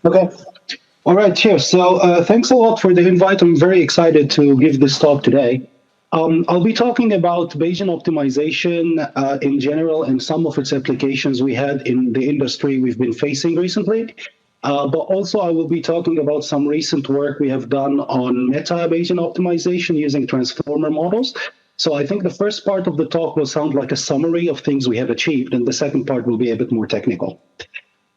Okay. All right, cheers. So thanks a lot for the invite. I'm very excited to give this talk today. I'll be talking about Bayesian optimization in general and some of its applications we had in the industry we've been facing recently. But also I will be talking about some recent work we have done on meta Bayesian optimization using transformer models. So I think the first part of the talk will sound like a summary of things we have achieved, and the second part will be a bit more technical.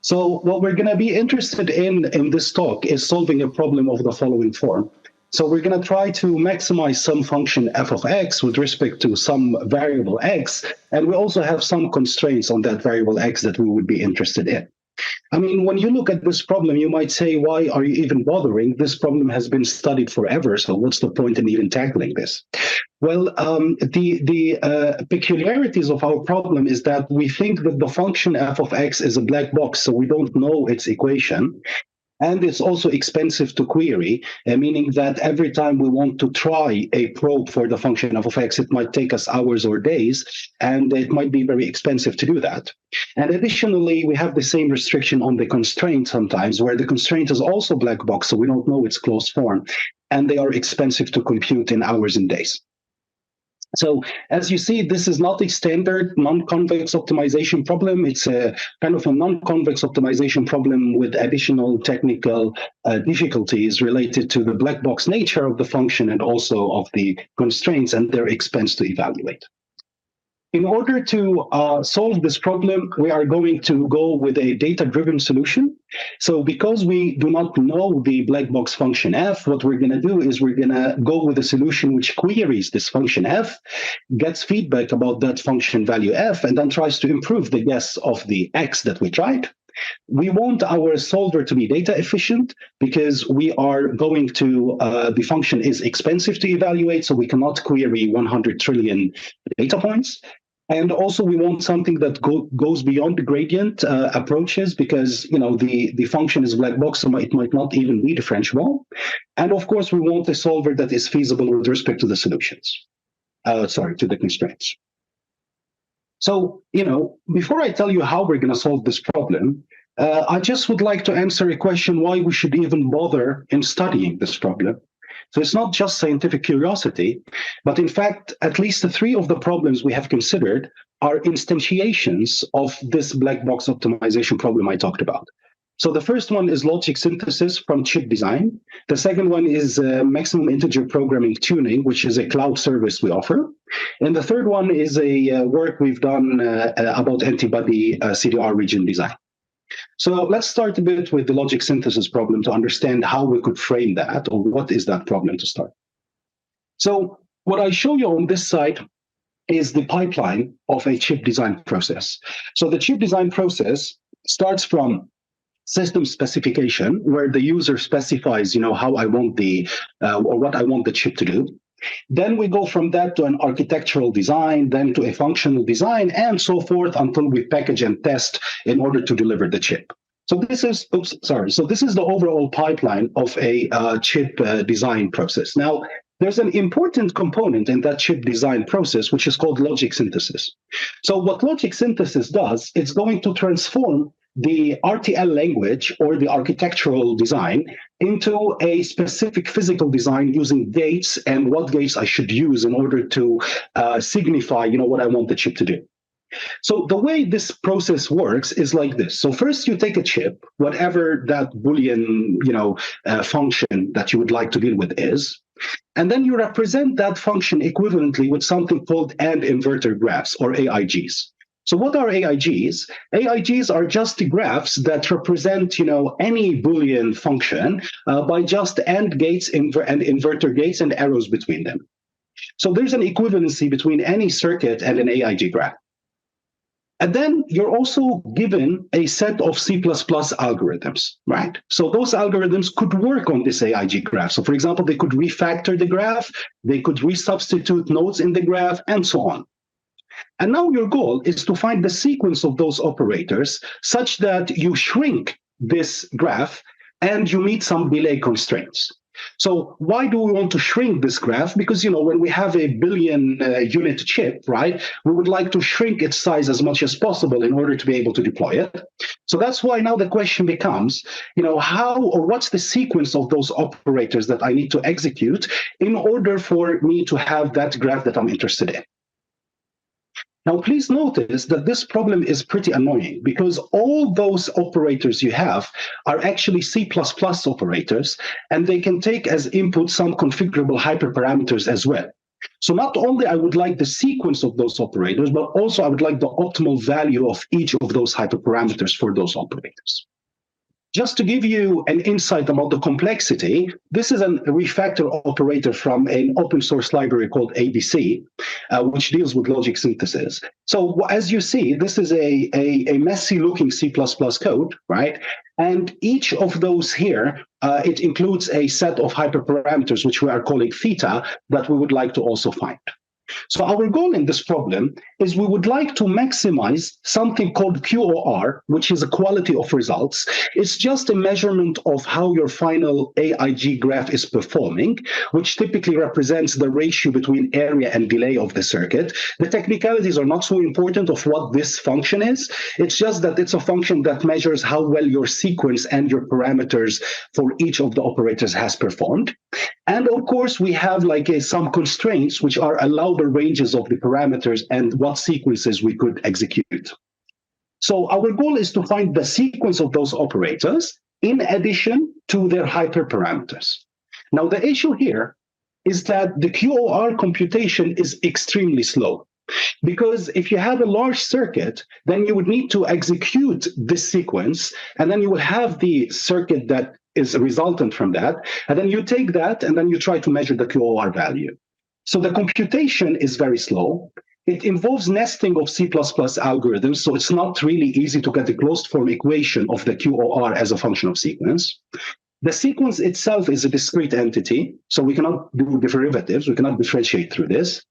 So what we're going to be interested in this talk is solving a problem of the following form. So we're going to try to maximize some function f of x with respect to some variable x, and we also have some constraints on that variable x that we would be interested in. I mean, when you look at this problem, you might say, why are you even bothering? This problem has been studied forever, so what's the point in even tackling this? Well, the peculiarities of our problem is that we think that the function f of x is a black box, so we don't know its equation. And it's also expensive to query, meaning that every time we want to try a probe for the function f of x, it might take us hours or days, and it might be very expensive to do that. And additionally, we have the same restriction on the constraint sometimes, where the constraint is also black box, so we don't know its closed form, and they are expensive to compute in hours and days. So as you see, this is not a standard non-convex optimization problem. It's a kind of a non-convex optimization problem with additional technical difficulties related to the black box nature of the function and also of the constraints and their expense to evaluate. In order to solve this problem, we are going to go with a data-driven solution. So because we do not know the black box function f, what we're going to do is we're going to go with a solution which queries this function f, gets feedback about that function value f, and then tries to improve the guess of the x that we tried. We want our solver to be data efficient because we are going to, the function is expensive to evaluate, so we cannot query 100 trillion data points. And also we want something that goes beyond the gradient approaches because, the function is black box, so it might not even be differentiable. And of course, we want a solver that is feasible with respect to the solutions, to the constraints. So, before I tell you how we're going to solve this problem, I just would like to answer a question why we should even bother in studying this problem. So it's not just scientific curiosity, but in fact, at least the three of the problems we have considered are instantiations of this black box optimization problem I talked about. So the first one is logic synthesis from chip design. The second one is maximum integer programming tuning, which is a cloud service we offer. And the third one is a work we've done about antibody CDR region design. So let's start a bit with the logic synthesis problem to understand how we could frame that, or what is that problem to start. So what I show you on this side is the pipeline of a chip design process. So the chip design process starts from system specification, where the user specifies, how I want or what I want the chip to do. Then we go from that to an architectural design, then to a functional design, and so forth until we package and test in order to deliver the chip. So this is, So this is the overall pipeline of a chip design process. Now, there's an important component in that chip design process, which is called logic synthesis. So what logic synthesis does, it's going to transform the RTL language or the architectural design into a specific physical design using gates and what gates I should use in order to signify, what I want the chip to do. So the way this process works is like this. So first you take a chip, whatever that Boolean, function that you would like to deal with is, and then you represent that function equivalently with something called AND inverter graphs or AIGs. So what are AIGs? AIGs are just the graphs that represent, any Boolean function by just AND gates and inverter gates and arrows between them. So there's an equivalency between any circuit and an AIG graph. And then you're also given a set of C++ algorithms, right? So those algorithms could work on this AIG graph. So for example, they could refactor the graph, they could resubstitute nodes in the graph, and so on. And now your goal is to find the sequence of those operators such that you shrink this graph and you meet some delay constraints. So why do we want to shrink this graph? Because, when we have a billion unit chip, right, we would like to shrink its size as much as possible in order to be able to deploy it. So that's why now the question becomes, how or what's the sequence of those operators that I need to execute in order for me to have that graph that I'm interested in? Now, please notice that this problem is pretty annoying because all those operators you have are actually C++ operators, and they can take as input some configurable hyperparameters as well. So not only I would like the sequence of those operators, but also I would like the optimal value of each of those hyperparameters for those operators. Just to give you an insight about the complexity, this is a refactor operator from an open source library called ABC, which deals with logic synthesis. So as you see, this is a messy looking C++ code, right? And each of those here, it includes a set of hyperparameters, which we are calling theta, that we would like to also find. So our goal in this problem is we would like to maximize something called QOR, which is a quality of results. It's just a measurement of how your final AIG graph is performing, which typically represents the ratio between area and delay of the circuit. The technicalities are not so important of what this function is. It's just that it's a function that measures how well your sequence and your parameters for each of the operators has performed. And of course, we have some constraints, which are allowable ranges of the parameters and what sequences we could execute. So our goal is to find the sequence of those operators in addition to their hyperparameters. Now, the issue here is that the QOR computation is extremely slow. Because if you have a large circuit, then you would need to execute this sequence, and then you will have the circuit that is resultant from that, and then you take that, and then you try to measure the QOR value. So the computation is very slow. It involves nesting of C++ algorithms, so it's not really easy to get a closed form equation of the QOR as a function of sequence. The sequence itself is a discrete entity, so we cannot do derivatives, we cannot differentiate through this.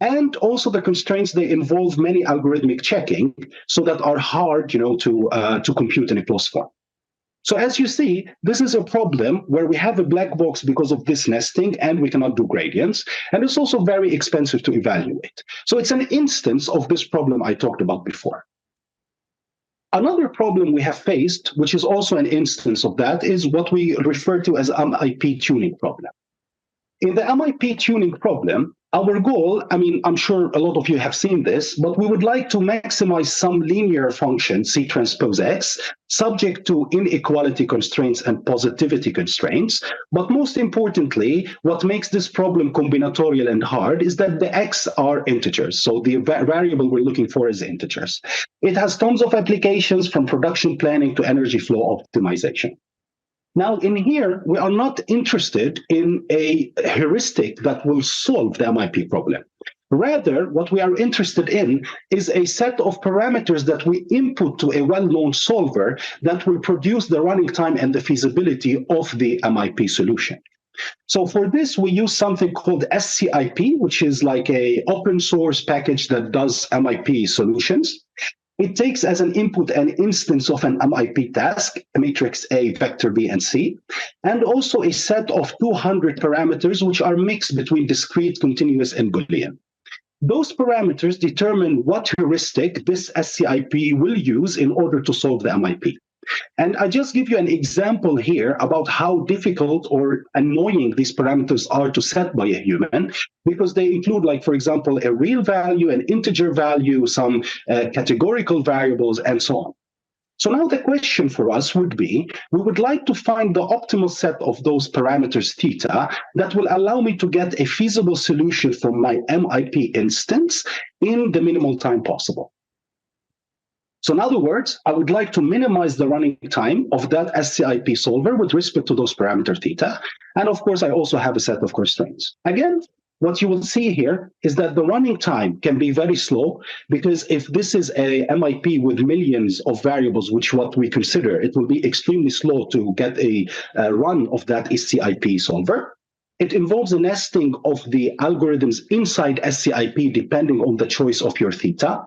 And also the constraints, they involve many algorithmic checking, so that are hard, to compute in a closed form. So as you see, this is a problem where we have a black box because of this nesting, and we cannot do gradients. And it's also very expensive to evaluate. So it's an instance of this problem I talked about before. Another problem we have faced, which is also an instance of that, is what we refer to as MIP tuning problem. In the MIP tuning problem, our goal, I'm sure a lot of you have seen this, but we would like to maximize some linear function, C transpose X, subject to inequality constraints and positivity constraints. But most importantly, what makes this problem combinatorial and hard is that the X are integers. So the variable we're looking for is integers. It has tons of applications from production planning to energy flow optimization. Now, in here, we are not interested in a heuristic that will solve the MIP problem. Rather, what we are interested in is a set of parameters that we input to a well-known solver that will produce the running time and the feasibility of the MIP solution. So for this, we use something called SCIP, which is like an open source package that does MIP solutions. It takes as an input an instance of an MIP task, a matrix A, vector B, and C, and also a set of 200 parameters, which are mixed between discrete, continuous, and Boolean. Those parameters determine what heuristic this SCIP will use in order to solve the MIP. And I just give you an example here about how difficult or annoying these parameters are to set by a human, because they include, for example, a real value, an integer value, some categorical variables, and so on. So now the question for us would be, we would like to find the optimal set of those parameters theta that will allow me to get a feasible solution from my MIP instance in the minimal time possible. So in other words, I would like to minimize the running time of that SCIP solver with respect to those parameter theta. And of course, I also have a set of constraints. Again, what you will see here is that the running time can be very slow, because if this is a MIP with millions of variables, which what we consider, it will be extremely slow to get a run of that SCIP solver. It involves a nesting of the algorithms inside SCIP depending on the choice of your theta,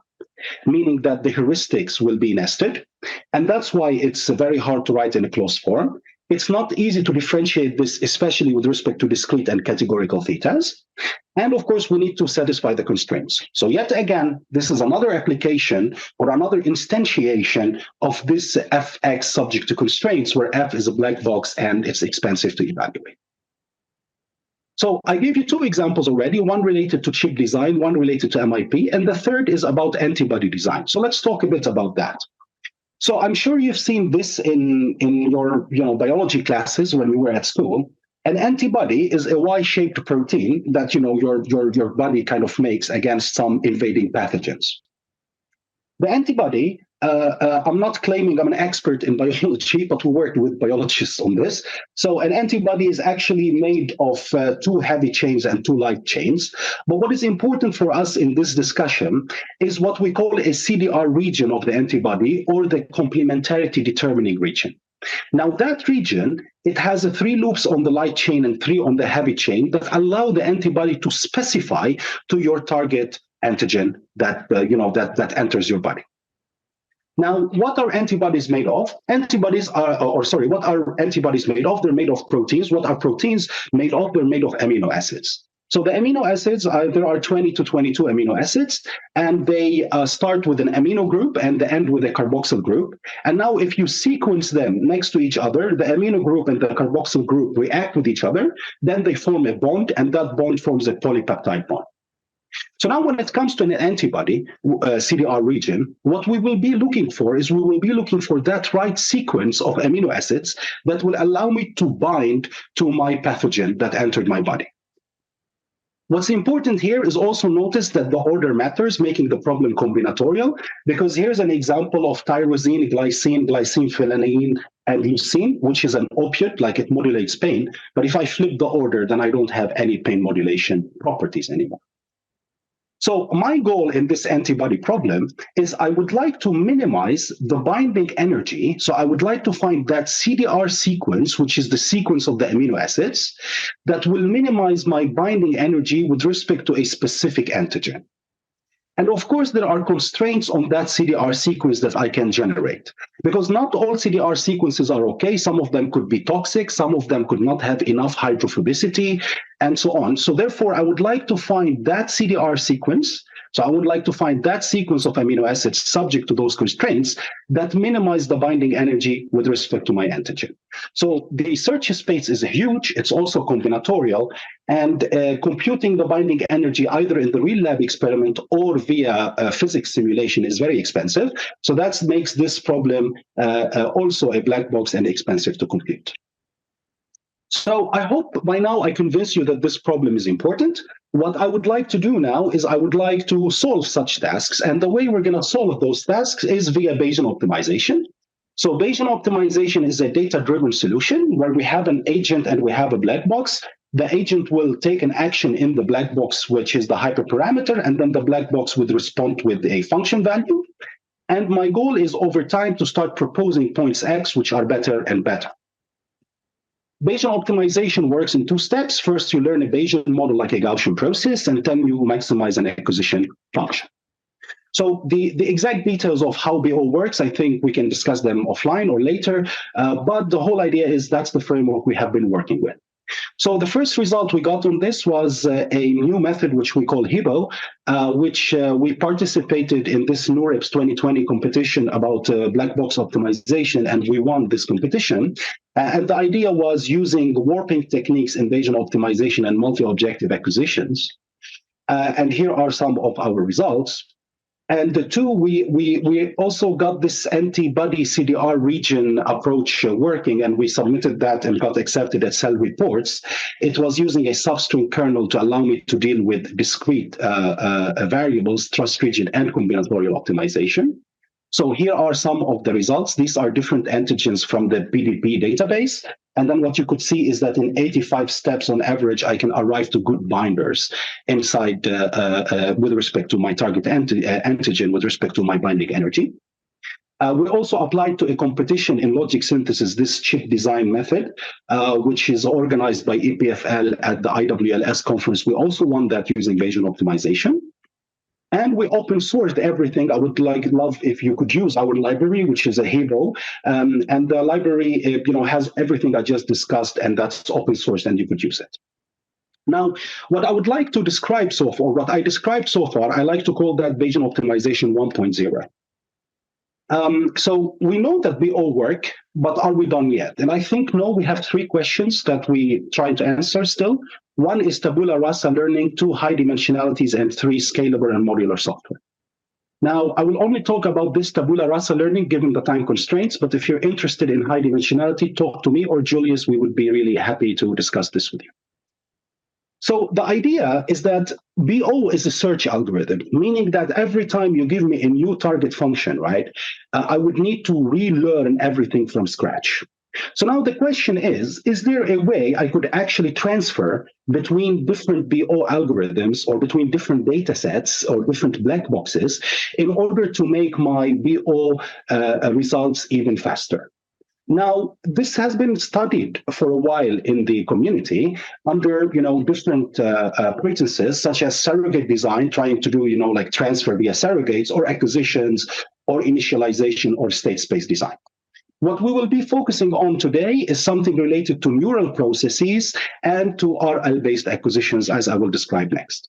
meaning that the heuristics will be nested. And that's why it's very hard to write in a closed form. It's not easy to differentiate this, especially with respect to discrete and categorical thetas. And of course, we need to satisfy the constraints. So yet again, this is another application or another instantiation of this fx subject to constraints, where f is a black box and it's expensive to evaluate. So I gave you two examples already, one related to chip design, one related to MIP, and the third is about antibody design. So let's talk a bit about that. So I'm sure you've seen this in your biology classes when we were at school. An antibody is a Y-shaped protein that your body kind of makes against some invading pathogens. The antibody, I'm not claiming I'm an expert in biology, but we worked with biologists on this. So an antibody is actually made of two heavy chains and two light chains. But what is important for us in this discussion is what we call a CDR region of the antibody, or the complementarity determining region. Now that region, it has 3 loops on the light chain and 3 on the heavy chain that allow the antibody to specify to your target antigen that that enters your body. Now, what are antibodies made of? What are antibodies made of? They're made of proteins. What are proteins made of? They're made of amino acids. So the amino acids, there are 20 to 22 amino acids, and they start with an amino group and they end with a carboxyl group. And now if you sequence them next to each other, the amino group and the carboxyl group react with each other, then they form a bond, and that bond forms a polypeptide bond. So now when it comes to an antibody, CDR region, what we will be looking for is that right sequence of amino acids that will allow me to bind to my pathogen that entered my body. What's important here is also notice that the order matters, making the problem combinatorial, because here's an example of tyrosine, glycine, phenylalanine, and leucine, which is an opiate, like it modulates pain. But if I flip the order, then I don't have any pain modulation properties anymore. So my goal in this antibody problem is I would like to minimize the binding energy. So I would like to find that CDR sequence, which is the sequence of the amino acids, that will minimize my binding energy with respect to a specific antigen. And of course, there are constraints on that CDR sequence that I can generate, because not all CDR sequences are okay. Some of them could be toxic, some of them could not have enough hydrophobicity, and so on. So therefore, I would like to find that CDR sequence. So I would like to find that sequence of amino acids subject to those constraints that minimize the binding energy with respect to my antigen. So the search space is huge. It's also combinatorial, and computing the binding energy either in the real lab experiment or via physics simulation is very expensive. So that makes this problem also a black box and expensive to compute. So I hope by now I convince you that this problem is important. What I would like to do now is I would like to solve such tasks. And the way we're going to solve those tasks is via Bayesian optimization. So Bayesian optimization is a data-driven solution where we have an agent and we have a black box. The agent will take an action in the black box, which is the hyperparameter, and then the black box would respond with a function value. And my goal is over time to start proposing points X, which are better and better. Bayesian optimization works in 2 steps. First, you learn a Bayesian model like a Gaussian process, and then you maximize an acquisition function. So the exact details of how BO works, I think we can discuss them offline or later, but the whole idea is that's the framework we have been working with. So the first result we got on this was a new method, which we call HIBO, which we participated in this NeurIPS 2020 competition about black box optimization, and we won this competition. And the idea was using warping techniques in Bayesian optimization and multi-objective acquisitions. And here are some of our results. And the two, we also got this antibody CDR region approach working, and we submitted that and got accepted at Cell Reports. It was using a substring kernel to allow me to deal with discrete variables, trust region, and combinatorial optimization. So here are some of the results. These are different antigens from the PDB database. And then what you could see is that in 85 steps on average, I can arrive to good binders inside with respect to my target antigen, with respect to my binding energy. We also applied to a competition in logic synthesis, this chip design method, which is organized by EPFL at the IWLS conference. We also won that using Bayesian optimization. And we open sourced everything. I would love if you could use our library, which is a Hebo, and the library has everything I just discussed, and that's open source, and you could use it. Now, what I would like to describe so far, what I described so far, I like to call that Bayesian optimization 1.0. So we know that we all work, but are we done yet? And I think no, we have three questions that we try to answer still. One is tabula rasa learning, two, high dimensionalities, and three, scalable and modular software. Now, I will only talk about this tabula rasa learning given the time constraints, but if you're interested in high dimensionality, talk to me or Julius. We would be really happy to discuss this with you. So the idea is that BO is a search algorithm, meaning that every time you give me a new target function, right, I would need to relearn everything from scratch. So now the question is there a way I could actually transfer between different BO algorithms or between different data sets or different black boxes in order to make my BO results even faster? Now, this has been studied for a while in the community under, different pretenses, such as surrogate design, trying to do, like transfer via surrogates, or acquisitions, or initialization, or state space design. What we will be focusing on today is something related to neural processes and to RL-based acquisitions, as I will describe next.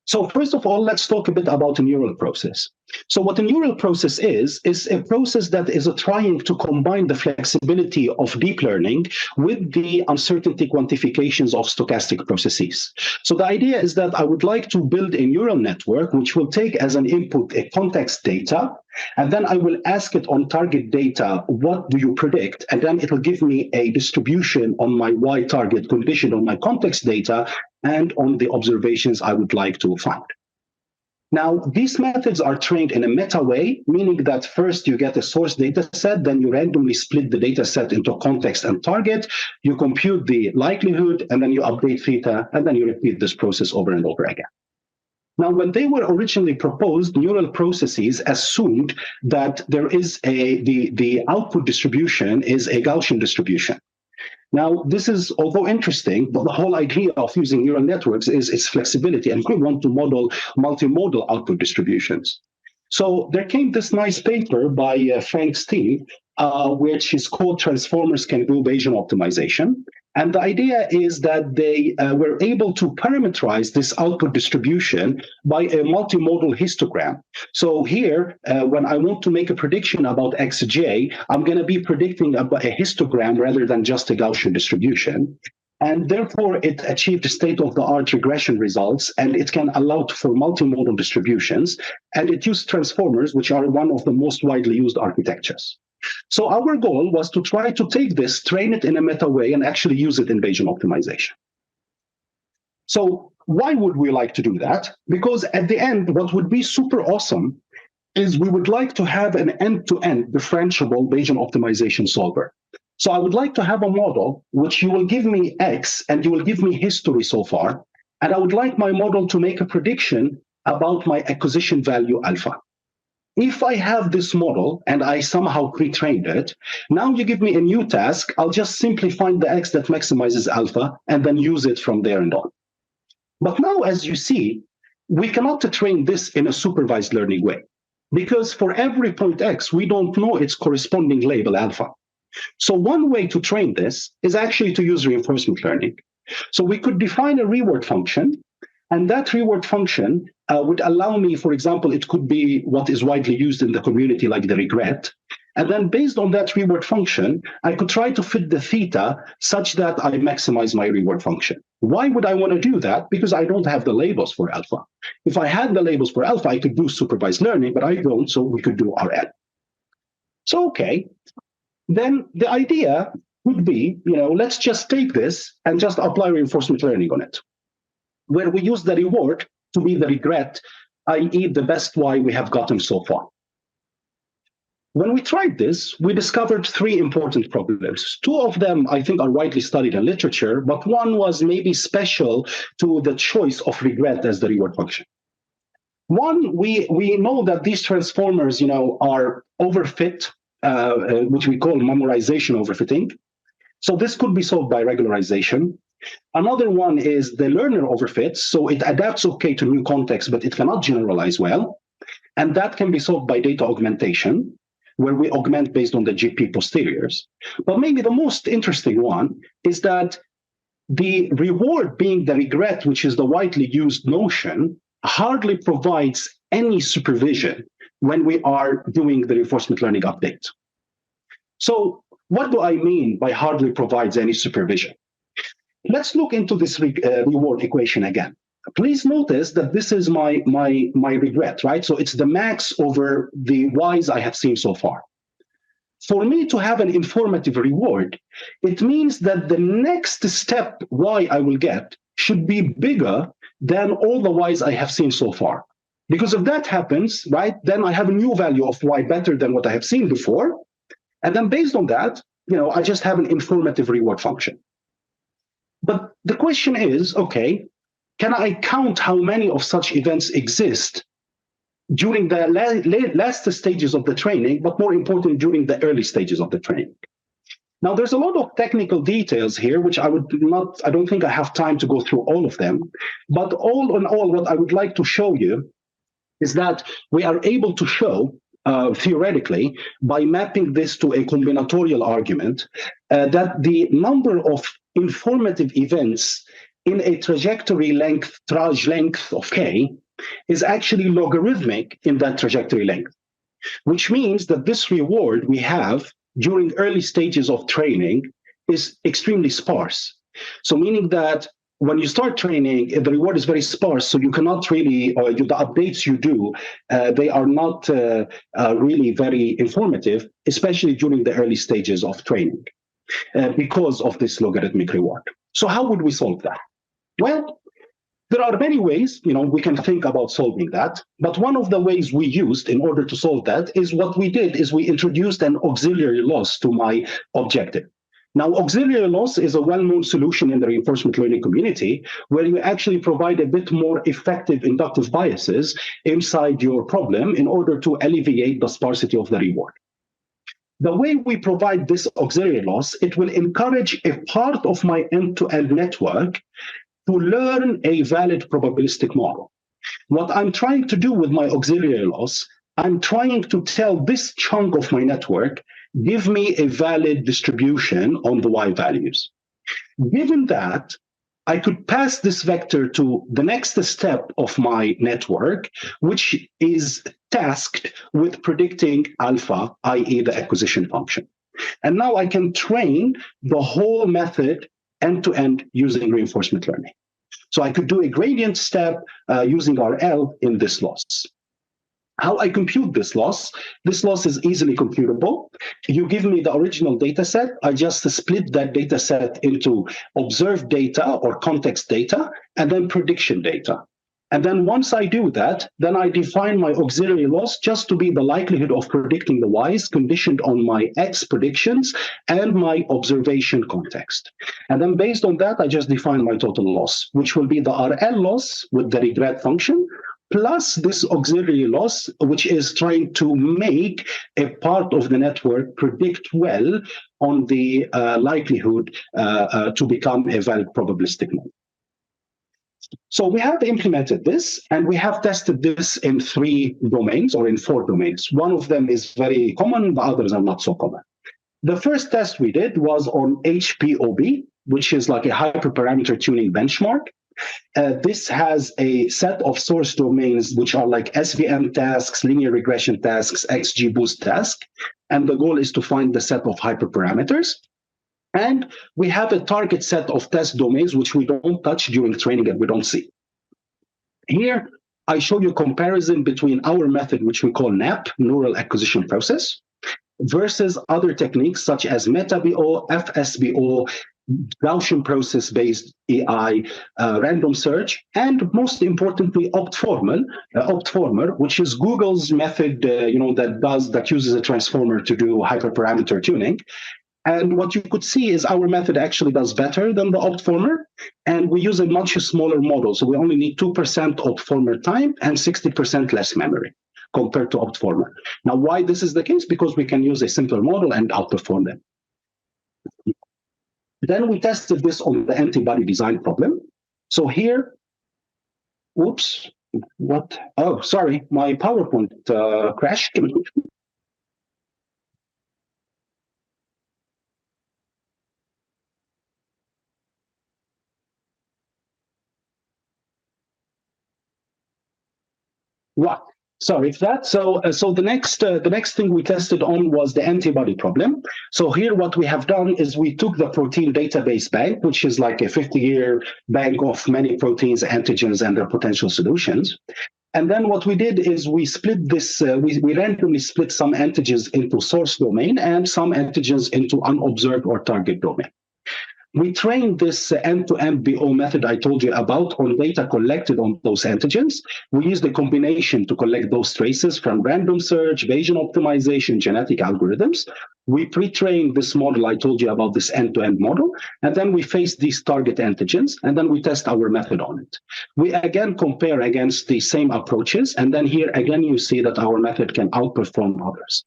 So first of all, let's talk a bit about a neural process. So what a neural process is a process that is trying to combine the flexibility of deep learning with the uncertainty quantifications of stochastic processes. So the idea is that I would like to build a neural network which will take as an input a context data, and then I will ask it on target data, what do you predict? And then it will give me a distribution on my Y target condition on my context data and on the observations I would like to find. Now, these methods are trained in a meta way, meaning that first you get a source data set, then you randomly split the data set into context and target, you compute the likelihood, and then you update theta, and then you repeat this process over and over again. Now, when they were originally proposed, neural processes assumed that there is the output distribution is a Gaussian distribution. Now, this is, although interesting, but the whole idea of using neural networks is its flexibility, and we want to model multimodal output distributions. So there came this nice paper by Frank's team, which is called Transformers Can Do Bayesian Optimization. And the idea is that they were able to parameterize this output distribution by a multimodal histogram. So here, when I want to make a prediction about xj, I'm going to be predicting a histogram rather than just a Gaussian distribution. And therefore, it achieved state-of-the-art regression results, and it can allow for multimodal distributions. And it used transformers, which are one of the most widely used architectures. So our goal was to try to take this, train it in a meta way, and actually use it in Bayesian optimization. So why would we like to do that? Because at the end, what would be super awesome is we would like to have an end-to-end differentiable Bayesian optimization solver. So I would like to have a model which you will give me X and you will give me history so far. And I would like my model to make a prediction about my acquisition value alpha. If I have this model and I somehow pre-trained it, now you give me a new task, I'll just simply find the X that maximizes alpha and then use it from there and on. But now, as you see, we cannot train this in a supervised learning way, because for every point X, we don't know its corresponding label alpha. So one way to train this is actually to use reinforcement learning. So we could define a reward function, and that reward function would allow me, for example, it could be what is widely used in the community, like the regret. And then based on that reward function, I could try to fit the theta such that I maximize my reward function. Why would I want to do that? Because I don't have the labels for alpha. If I had the labels for alpha, I could do supervised learning, but I don't, so we could do RL. So, okay, then the idea would be, let's just take this and just apply reinforcement learning on it, where we use the reward to be the regret, i.e. the best Y we have gotten so far. When we tried this, we discovered three important problems. Two of them, I think, are widely studied in literature, but one was maybe special to the choice of regret as the reward function. One, we know that these transformers, are overfit, which we call memorization overfitting. So this could be solved by regularization. Another one is the learner overfits. So it adapts okay to new contexts, but it cannot generalize well. And that can be solved by data augmentation, where we augment based on the GP posteriors. But maybe the most interesting one is that the reward being the regret, which is the widely used notion, hardly provides any supervision when we are doing the reinforcement learning update. So what do I mean by hardly provides any supervision? Let's look into this reward equation again. Please notice that this is my regret, right? So it's the max over the y's I have seen so far. For me to have an informative reward, it means that the next step y I will get should be bigger than all the y's I have seen so far. Because if that happens, right, then I have a new value of y better than what I have seen before. And then based on that, I just have an informative reward function. But the question is, okay, can I count how many of such events exist during the last stages of the training, but more importantly, during the early stages of the training? Now, there's a lot of technical details here, which I don't think I have time to go through all of them. But all in all, what I would like to show you is that we are able to show theoretically, by mapping this to a combinatorial argument, that the number of informative events in a trajectory length, traj length of k, is actually logarithmic in that trajectory length, which means that this reward we have during early stages of training is extremely sparse. So meaning that when you start training, the reward is very sparse, so you cannot really, the updates you do, they are not really very informative, especially during the early stages of training, because of this logarithmic reward. So how would we solve that? Well, there are many ways, we can think about solving that, but one of the ways we used in order to solve that is what we did is we introduced an auxiliary loss to my objective. Now, auxiliary loss is a well-known solution in the reinforcement learning community, where you actually provide a bit more effective inductive biases inside your problem in order to alleviate the sparsity of the reward. The way we provide this auxiliary loss, it will encourage a part of my end-to-end network to learn a valid probabilistic model. What I'm trying to do with my auxiliary loss, I'm trying to tell this chunk of my network, give me a valid distribution on the y values. Given that, I could pass this vector to the next step of my network, which is tasked with predicting alpha, i.e. the acquisition function. And now I can train the whole method end-to-end using reinforcement learning. So I could do a gradient step using RL in this loss. How I compute this loss is easily computable. You give me the original data set. I just split that data set into observed data or context data, and then prediction data. And then once I do that, then I define my auxiliary loss just to be the likelihood of predicting the y's conditioned on my x predictions and my observation context. And then based on that, I just define my total loss, which will be the RL loss with the regret function, plus this auxiliary loss, which is trying to make a part of the network predict well on the likelihood to become a valid probabilistic model. So we have implemented this, and we have tested this in 3 domains or in 4 domains. One of them is very common, the others are not so common. The first test we did was on HPOB, which is like a hyperparameter tuning benchmark. This has a set of source domains which are like SVM tasks, linear regression tasks, XGBoost task, and the goal is to find the set of hyperparameters. And we have a target set of test domains which we don't touch during training and we don't see. Here, I show you a comparison between our method, which we call NAP, Neural Acquisition Process, versus other techniques such as MetaBO, FSBO, Gaussian process-based AI, random search, and most importantly, Optformer, which is Google's method, that uses a transformer to do hyperparameter tuning. And what you could see is our method actually does better than the Optformer, and we use a much smaller model. So we only need 2% Optformer time and 60% less memory compared to Optformer. Now, why this is the case? Because we can use a simpler model and outperform them. Then we tested this on the antibody design problem. So here, oops, what? Oh, sorry, my PowerPoint crashed. Right. Sorry for that. So the next thing we tested on was the antibody problem. So here, what we have done is we took the protein database bank, which is like a 50-year bank of many proteins, antigens, and their potential solutions. And then what we did is we split this. We randomly split some antigens into source domain and some antigens into unobserved or target domain. We trained this end-to-end BO method I told you about on data collected on those antigens. We used a combination to collect those traces from random search, Bayesian optimization, genetic algorithms. We pre-trained this model I told you about, this end-to-end model, and then we face these target antigens, and then we test our method on it. We again compare against the same approaches, and then here again you see that our method can outperform others.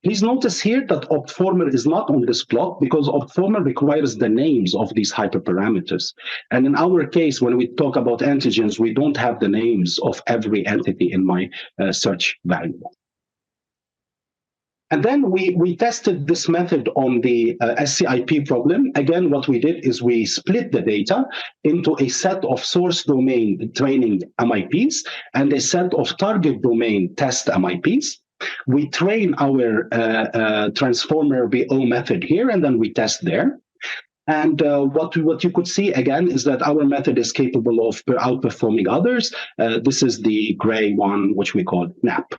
Please notice here that Optformer is not on this plot because Optformer requires the names of these hyperparameters. And in our case, when we talk about antigens, we don't have the names of every entity in my search variable. And then we tested this method on the SCIP problem. Again, what we did is we split the data into a set of source domain training MIPs and a set of target domain test MIPs. We train our transformer BO method here, and then we test there. And what you could see again is that our method is capable of outperforming others. This is the gray one, which we call NAP.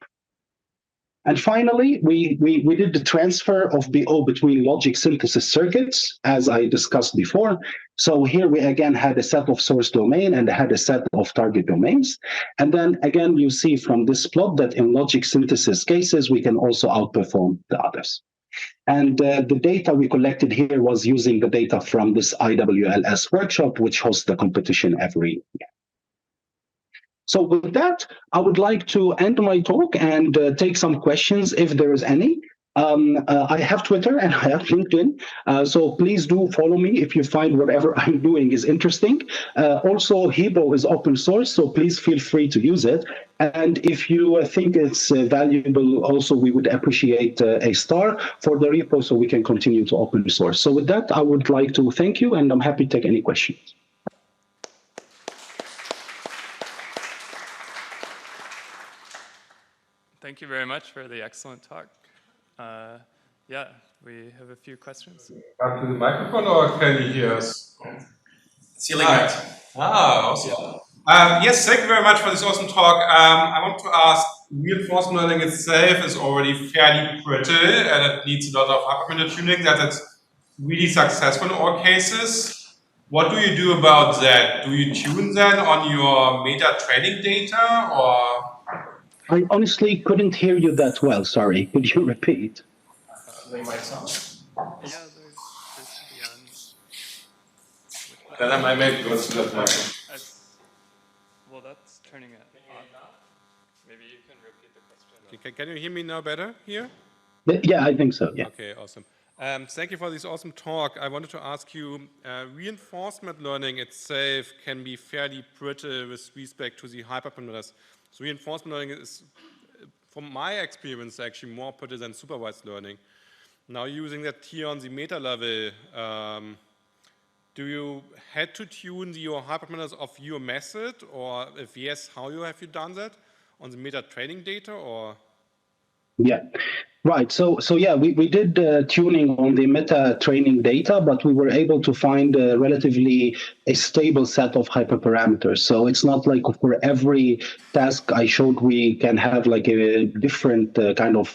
And finally, we did the transfer of BO between logic synthesis circuits, as I discussed before. So here we again had a set of source domain and had a set of target domains. And then again, you see from this plot that in logic synthesis cases, we can also outperform the others. And the data we collected here was using the data from this IWLS workshop, which hosts the competition every year. So with that, I would like to end my talk and take some questions if there is any. I have Twitter and I have LinkedIn, so please do follow me if you find whatever I'm doing is interesting. Also, Hebo is open source, so please feel free to use it. And if you think it's valuable, also we would appreciate a star for the repo so we can continue to open source. So with that, I would like to thank you, and I'm happy to take any questions. Thank you very much for the excellent talk. Yeah, we have a few questions. Up to the microphone, or can you hear us? Ceiling height. Awesome. Yes, thank you very much for this awesome talk. I want to ask, reinforcement learning itself is already fairly brittle and it needs a lot of hyperparameter tuning that it's really successful in all cases. What do you do about that? Do you tune then on your meta training data, or? I honestly couldn't hear you that well. Sorry. Could you repeat? They might sound. Yeah, this should be on. Then I might maybe go to that microphone. Well, that's turning it on. Maybe you can repeat the question. Okay, can you hear me now better here? Yeah, I think so. Yeah. Okay, awesome. Thank you for this awesome talk. I wanted to ask you, reinforcement learning itself can be fairly brittle with respect to the hyperparameters. So reinforcement learning is, from my experience, actually more brittle than supervised learning. Now, using that here on the meta level, do you had to tune your hyperparameters of your method, or if yes, how have you done that on the meta training data, or? Yeah, right. So yeah, we did tuning on the meta training data, but we were able to find relatively a stable set of hyperparameters. So it's not like for every task I showed, we can have like a different kind of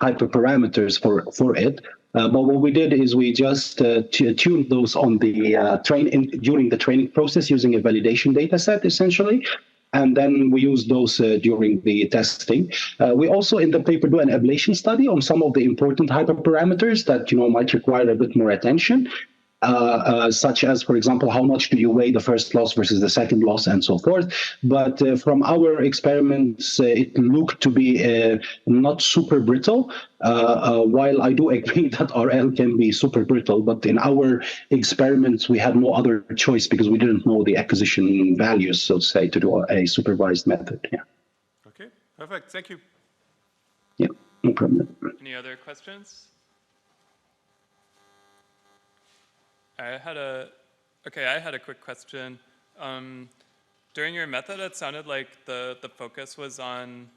hyperparameters for it. But what we did is we just tuned those on the during the training process using a validation data set, essentially. And then we use those during the testing. We also, in the paper, do an ablation study on some of the important hyperparameters that might require a bit more attention. such as, for example, how much do you weigh the first loss versus the second loss and so forth. But from our experiments, it looked to be not super brittle, while I do agree that RL can be super brittle. But in our experiments, we had no other choice because we didn't know the acquisition values, so to say, to do a supervised method. Yeah. Okay, perfect. Thank you. Yeah, no problem. Any other questions? I had a quick question. During your method, it sounded like the focus was on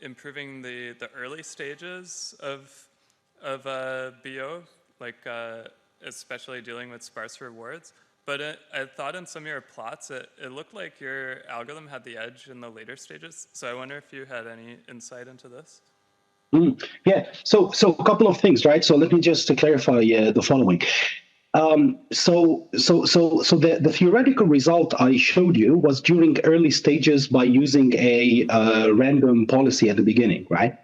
improving the early stages of BO, like especially dealing with sparse rewards. But I thought in some of your plots, it looked like your algorithm had the edge in the later stages. So I wonder if you had any insight into this. Yeah, so a couple of things, right? So let me just clarify the following. The theoretical result I showed you was during early stages by using a random policy at the beginning, right?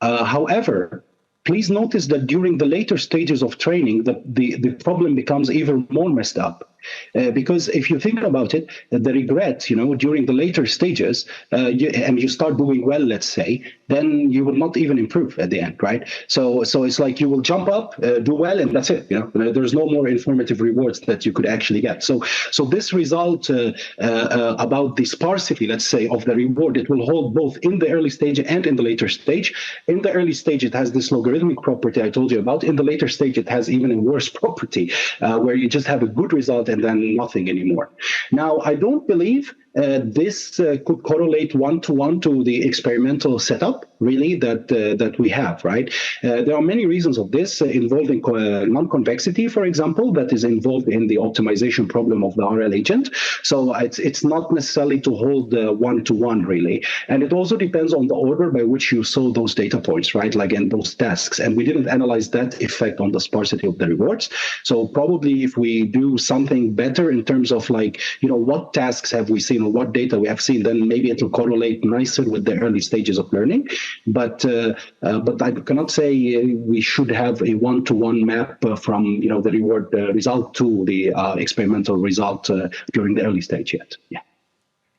However, please notice that during the later stages of training, the problem becomes even more messed up. Because if you think about it, the regret, during the later stages, and you start doing well, let's say, then you will not even improve at the end, right? So it's like you will jump up, do well, and that's it. There's no more informative rewards that you could actually get. So this result about the sparsity, let's say, of the reward, it will hold both in the early stage and in the later stage. In the early stage, it has this logarithmic property I told you about. In the later stage, it has even a worse property, where you just have a good result and then nothing anymore. Now, I don't believe this could correlate one-to-one to the experimental setup, really, that we have, right? There are many reasons of this involving non-convexity, for example, that is involved in the optimization problem of the RL agent. So it's not necessarily to hold one-to-one, really. And it also depends on the order by which you saw those data points, right? Like in those tasks. And we didn't analyze that effect on the sparsity of the rewards. So probably if we do something better in terms of what tasks have we seen or what data we have seen, then maybe it will correlate nicer with the early stages of learning. But I cannot say we should have a one-to-one map from the reward result to the experimental result during the early stage yet. Yeah.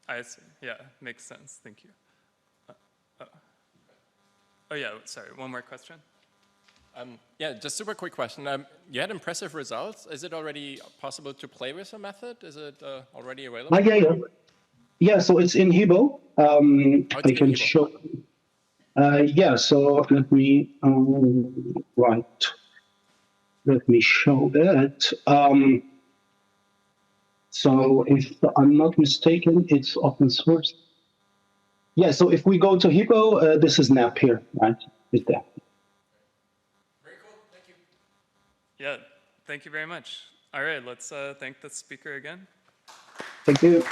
I see. Yeah, makes sense. Thank you. Oh yeah, sorry. One more question. Yeah, just super quick question. You had impressive results. Is it already possible to play with the method? Is it already available? Yeah, so it's in Hibo. I can show. Yeah, so let me Let me show that. So if I'm not mistaken, it's open source. Yeah, so if we go to Hibo, this is NAP here, right? It's there. Very cool. Thank you. Yeah, thank you very much. All right, let's thank the speaker again. Thank you.